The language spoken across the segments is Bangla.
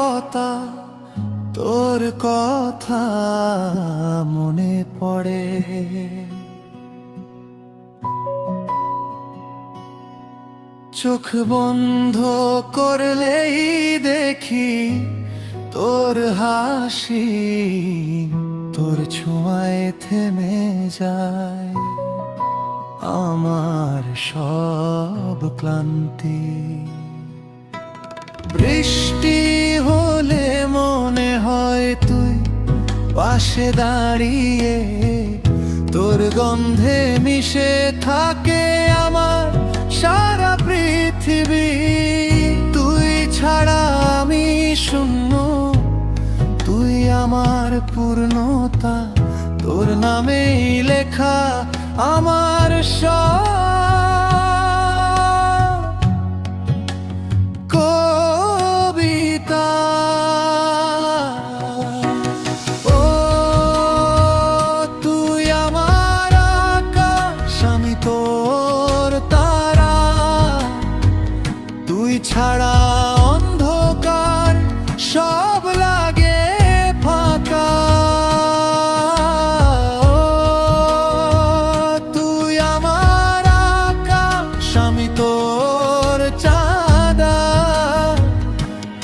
নীরবতা তোর কথা মনে পড়ে। চোখ বন্ধ করলেই দেখি তোর হাসি, তোর ছোঁয়ায় থেমে যায় আমার সব ক্লান্তি। বৃষ্টি হলে মনে হয় তুই পাশে দাঁড়িয়ে, তোর গন্ধে মিশে থাকে আমার সারা পৃথিবী। তুই ছাড়া আমি শূন্য, তুই আমার পূর্ণতা, তোর নামেই লেখা আমার সব কবিতা। ও তুই আমার আকাশ, আমি তোর তারা, তুই ছাড়া অন্ধকার সব লাগে ফাঁকা। তুই আমার আকাশ, আমি তোর চাঁদা,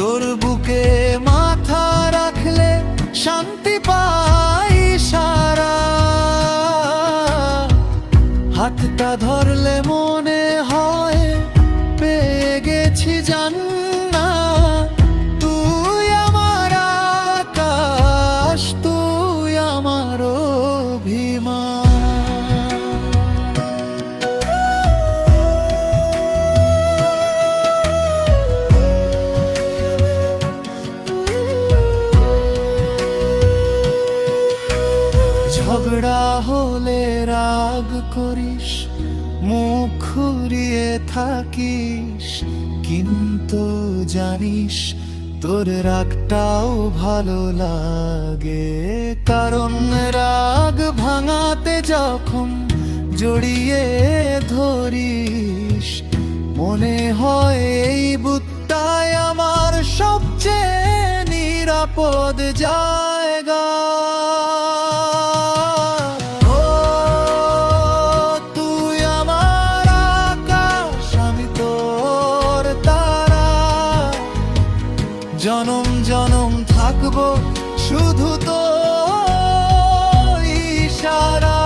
তোর বুকে মাথা রাখলে শান্তি পাই সারা। হাতটা ধরলে মনে হয় পেয়ে গেছি জান্নাত। তুই আমার আকাশ, তুই আমার অভিমান। ঝগড়া হলে রাগ করিস, মুখ ঘুরিয়ে থাকিস, কিন্তু জানিস তোর রাগটাও ভালো লাগে। কারণ রাগ ভাঙাতে যখন জড়িয়ে ধরিস, মনে হয় এই বুকটাই আমার সবচেয়ে নিরাপদ জায়গা। জনম জনম থাকবো শুধু তো ইশারা।